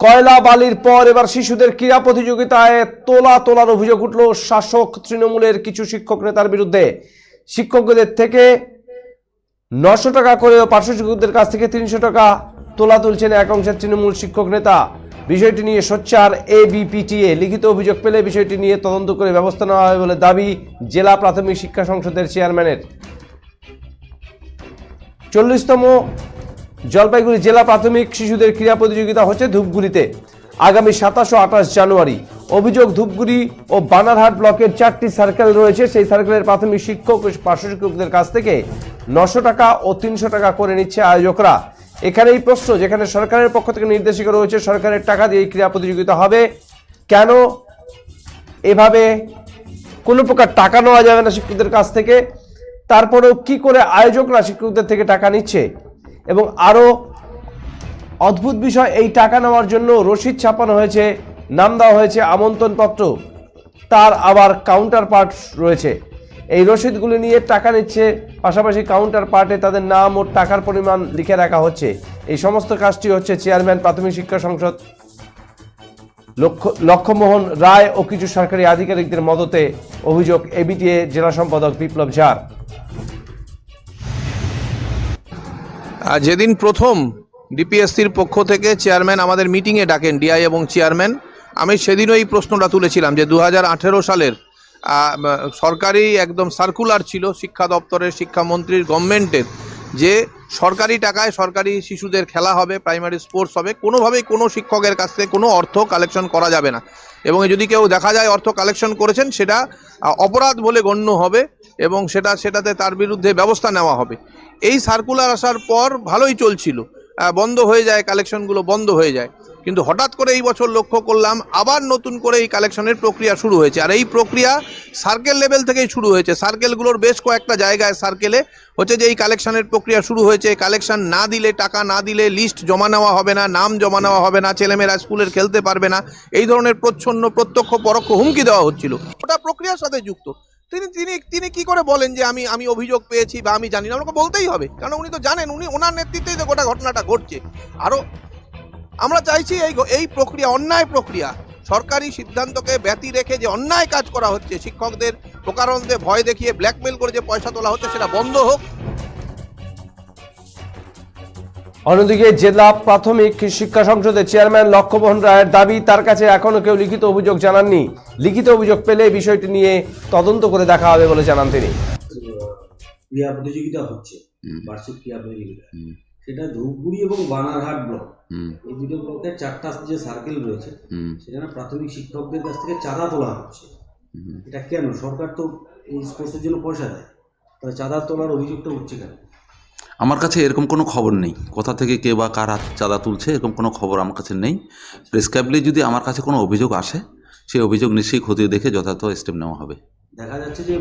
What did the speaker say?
কয়লা বালির পর এবার শিশুদের ক্রীড়া প্রতিযোগিতায় তোলার অভিযোগ উঠল শাসক তৃণমূলের কিছু শিক্ষক নেতার বিরুদ্ধে। শিক্ষকদের থেকে 900 টাকা করে ও পার্শ্ব শিক্ষকদের কাছ থেকে 300 টাকা তোলা তুলছেন এক অংশের তৃণমূল শিক্ষক নেতা। বিষয়টি নিয়ে সোচ্চার এবিপিটিএ। লিখিত অভিযোগ পেলে বিষয়টি নিয়ে তদন্ত করে ব্যবস্থা নেওয়া হবে বলে দাবি জেলা প্রাথমিক শিক্ষা সংসদের চেয়ারম্যানের। 40তম জলপাইগুড়ি জেলা প্রাথমিক শিশুদের ক্রীড়া প্রতিযোগিতা হচ্ছে ধূপগুড়িতে আগামী 27 ও 28 জানুয়ারি। অভিযোগ, ধূপগুড়ি ও বানারহাট ব্লকের 4টি সার্কেল রয়েছে, সেই সার্কেলের প্রাথমিক শিক্ষক ও পার্শ্ব শিক্ষকদের কাছ থেকে 900 টাকা ও 300 টাকা করে নিচ্ছে আয়োজকরা। এখানেই প্রশ্ন, যেখানে সরকারের পক্ষ থেকে নির্দেশিকা রয়েছে সরকারের টাকা দিয়ে ক্রীড়া প্রতিযোগিতা হবে, কেন এভাবে কোনো প্রকার টাকা নেওয়া যাবে না শিক্ষকদের কাছ থেকে? তারপরেও কি করে আয়োজকরা শিক্ষকদের থেকে টাকা নিচ্ছে? এবং আরও অদ্ভুত বিষয়, এই টাকা নেওয়ার জন্য রসিদ ছাপানো হয়েছে, নাম দেওয়া হয়েছে আমন্ত্রণপত্র, তার আবার কাউন্টার পার্ট রয়েছে। এই রসিদগুলি নিয়ে টাকা নিচ্ছে, পাশাপাশি কাউন্টার পার্টে তাদের নাম ও টাকার পরিমাণ লিখে রাখা হচ্ছে। এই সমস্ত কাজটি হচ্ছে চেয়ারম্যান প্রাথমিক শিক্ষা সংসদ লক্ষ্যমোহন রায় ও কিছু সরকারি আধিকারিকদের মদতে। অভিযোগ এবিটিএ জেলা সম্পাদক বিপ্লব ঝাড়। যেদিন প্রথম ডিপিএসসির পক্ষ থেকে চেয়ারম্যান আমাদের মিটিংয়ে ডাকেন, ডিআই এবং চেয়ারম্যান, আমি সেদিনও এই প্রশ্নটা তুলেছিলাম যে 2018 সালের সরকারি একদম সার্কুলার ছিল শিক্ষা দপ্তরের, শিক্ষামন্ত্রীর, গভর্নমেন্টের, যে সরকারি টাকায় সরকারি শিশুদের খেলা হবে, প্রাইমারি স্পোর্টস হবে, কোনোভাবেই কোনো শিক্ষকের কাছ থেকে কোনো অর্থ কালেকশন করা যাবে না, এবং যদি কেউ দেখা যায় অর্থ কালেকশন করেছেন সেটা অপরাধ বলে গণ্য হবে এবং সেটাতে তার বিরুদ্ধে ব্যবস্থা নেওয়া হবে। এই সার্কুলার আসার পর ভালোই চলছিল, বন্ধ হয়ে যায়, কালেকশনগুলো বন্ধ হয়ে যায়, কিন্তু হঠাৎ করে এই বছর লক্ষ্য করলাম আবার নতুন করে এই কালেকশনের প্রক্রিয়া শুরু হয়েছে। আর এই প্রক্রিয়া সার্কেল লেভেল থেকেই শুরু হয়েছে। সার্কেলগুলোর বেশ কয়েকটা জায়গায় সার্কেলে হচ্ছে যে এই কালেকশনের প্রক্রিয়া শুরু হয়েছে। কালেকশন না দিলে, টাকা না দিলে লিস্ট জমা নেওয়া হবে না, নাম জমা নেওয়া হবে না, ছেলেমেয়েরা স্কুলের খেলতে পারবে না, এই ধরনের প্রত্যক্ষ পরোক্ষ হুমকি দেওয়া হচ্ছিল। ওটা প্রক্রিয়ার সাথে যুক্ত। তিনি কি করে বলেন যে আমি অভিযোগ পেয়েছি বা আমি জানি না? আমাকে বলতেই হবে, কারণ উনি তো জানেন, ওনার নেতৃত্বেই তো গোটা ঘটনাটা ঘটছে। আরও আমরা চাইছি এই প্রক্রিয়া, অন্যায় প্রক্রিয়া, সরকারি সিদ্ধান্তকে ব্যতি রেখে যে অন্যায় কাজ করা হচ্ছে, শিক্ষকদের প্রকারান্তে ভয় দেখিয়ে ব্ল্যাকমেল করে যে পয়সা তোলা হচ্ছে, সেটা বন্ধ হোক। অন্যদিকে জেলা প্রাথমিক শিক্ষা সংসদের চেয়ারম্যান লক্ষ্যমোহন রায়ের দাবি, তার কাছে এখনো কেউ লিখিত অভিযোগ জানাননি। লিখিত অভিযোগ পেলে বিষয়টি নিয়ে তদন্ত করে দেখা হবে বলে জানান তিনি। ক্রীড়া প্রতিযোগিতা হচ্ছে, বার্ষিক ক্রীড়া প্রতিযোগিতা, সেটা ধূপগুড়ি এবং বানারহাট ব্লক, এই দুটো ব্লকের 4টা যে সার্কেল রয়েছে, সেখানে প্রাথমিক শিক্ষকদের কাছ থেকে চাঁদা তোলা হচ্ছে। এটা কেন? সরকার তো এই স্পোর্টসের জন্য পয়সা দেয়, তাহলে চাঁদা তোলার অভিযোগটা উঠছে কেন? আমার কাছে এরকম কোনো খবর নেই, কোথা থেকে কে বা কারা চাঁদা তুলছে এরকম কোনো খবর আমার কাছে নেই। প্রেসক্রাইবলি যদি আমার কাছে কোনো অভিযোগ আসে, সেই অভিযোগ নিশ্চয়ই খতিয়ে দেখে যথাযথ স্টেপ নেওয়া হবে। দেখা যাচ্ছে যে